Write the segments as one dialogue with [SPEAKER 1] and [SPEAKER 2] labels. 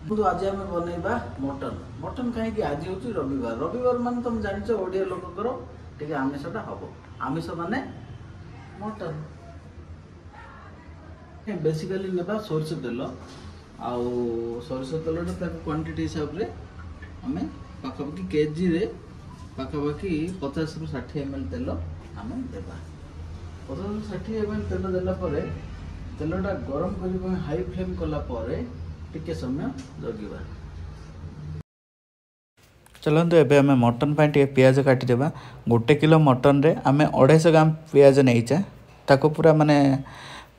[SPEAKER 1] आज आम बनइबा mutton mutton कहीं आज हूँ रविवार रविवार मान तुम जान ओडिया लोकर टे आमिषटा हम आमिष माने मटन बेसिकली नेबा सोरष तेल आउ सोरष तेल क्वांटिटी हिसाब से आम पाखापाखि केजी रे पाखापाखि 50 ରୁ 60 ml तेल आम देवा 50 ରୁ 60 ml तेल देला परे तेलटा गरम कर हाई फ्लेम कला परे टिके समय जगिबा।
[SPEAKER 2] चलते एबे आम मटन पे पियाज काटिदेबा। 1 किलो मटन रे आम 250 ग्राम पियाज नहींचे ताको पूरा माने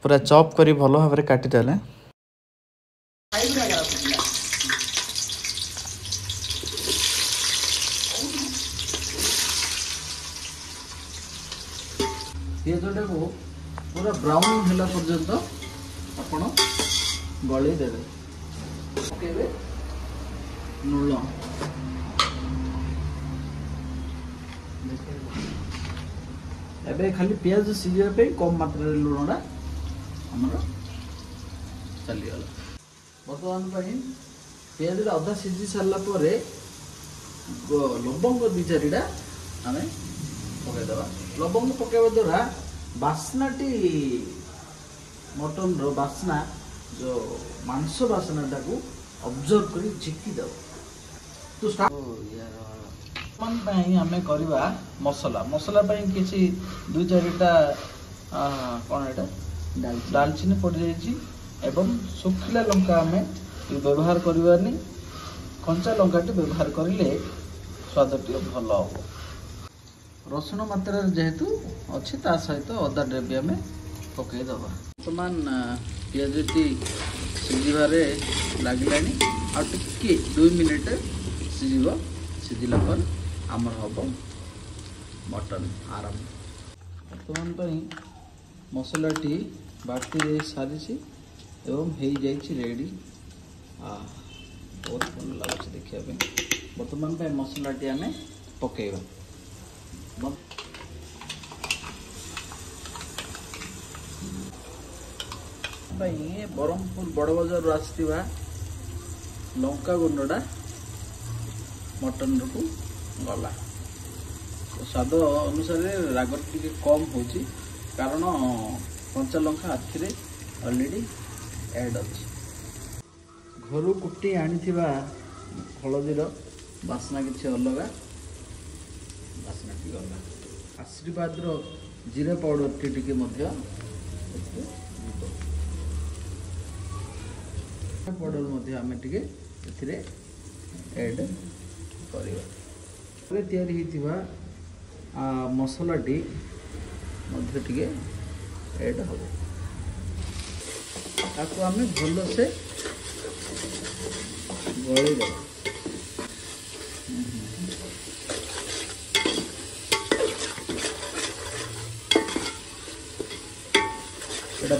[SPEAKER 2] पूरा चॉप करी भलो भाव काटिदेले
[SPEAKER 1] पियाजटा को पूरा ब्राउन होला पर्यंत आपण गली देवे पकेबे लुण एबे खाली पियाज सीझे पे कम मात्रा रे लुणडा हमर चली गला। बर्तमान पई पियाज रे आधा सीझी सारला परे लवंग 2-4टा आमे पके देबा। लवंग पकेबा द्वारा बास्नाटी मटन रो बास्ना जो मांस बास्नाटा को ऑब्जर्व करी झिकी दब तो स्टार्ट मन पई हमें करबा मसला मसला पई किछि 2-4टा कोन एटा दालचीनी पड़ जाइछि एवं सुखिला लंका हमें व्यवहार करबानी कंचा लंकाटी व्यवहार करिले स्वादटी भल हो। रसुण मात्रा जेहेतु अच्छी ता सहित अदा ड्रेबी आम पकई दबा। बर्तमान पियाजटी सीझे लगे आ 2 मिनिट सीझला पर आमर हम मटन आरंभ। बर्तमान मसलाटी बाटी सारी एवं हो जाइए रेडी बहुत भल लगे देखा। बर्तमान मसलाटी आम पकेबा। ब्रह्मपुर बड़ बजार आसवा लंका गुंडा मटन को गला स्वाद अनुसार राग टी कम हो कारण कंचा लंका आखिरे ऑलरेडी ऐड अच्छी घर कुटी आनी हलदीर बास्ना किसी अलग बास्ना टी गला। आशीर्वाद जीरा पाउडर टी पाउडर आम टे एड कर तैयारी मसलाटी टे एड हम ताको आम भल से गली देव।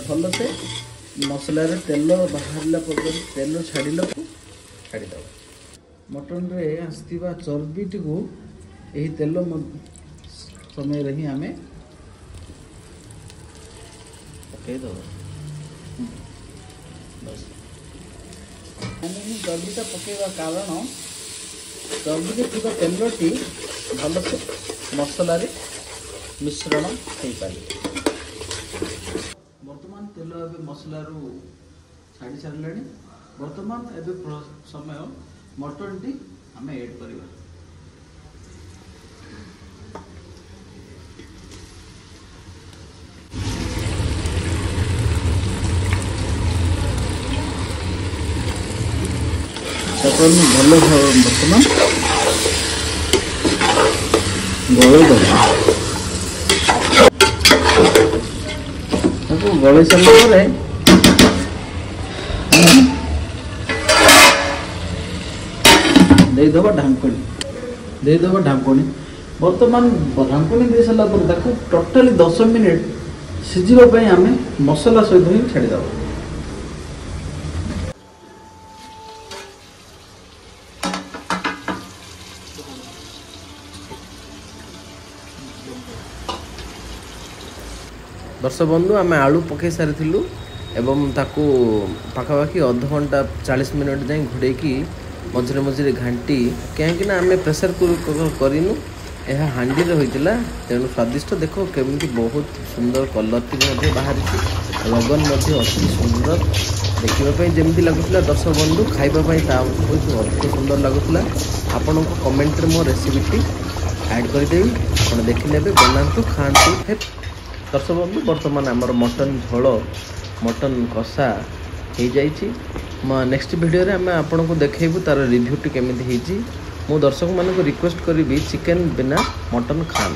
[SPEAKER 1] भल से मसला रे तेल बाहर पर्यंत तेल छाड़द मटन रे आसवा चर्बीटी को यही तेल समय रे ही आम पकईद बस चर्बीटा पकईवा कारण चर्बी थी तेलटी भल से मसला रे मिश्रण हो पारे। बर्तमान तेल ए मसला छाड़ी सारे बर्तमान एबे समय मटन टी आम ऐड करवा। भल बर्तमान गले सारा देदबा ढांकुणी बर्तमान ढांकुणी दे सारा टोटाली 10 मिनिट सीझापी आम मसला सहित ही छाड़ीद।
[SPEAKER 3] दर्शक बंधु आम आलू पकई सारी एवं ताकू पाखापाखि अध घंटा 40 मिनट जाए घोड़े मझे मझे घाटी कहीं आम प्रेसर कुकर करूँ यह हांडी होता तेणु स्वादिष्ट देख केमी बहुत सुंदर कलर टी बाहरी लगन अति सुंदर देखापी जमी लगुला दर्शक बंधु खावाई बहुत अधिक सुंदर लगुला आपण को कमेंट मो रेसिपी ऐड करदेवी आप देखने बनातु खातु दर्शक बंधु बर्तमान आमर मटन झोल मटन कषा हो जाइए नेक्स्ट वीडियो रे आमे आपन को देखैबु तार रिव्यू टी केमिति हिची मो दर्शक मान को रिक्वेस्ट करी चिकन बिना मटन खान।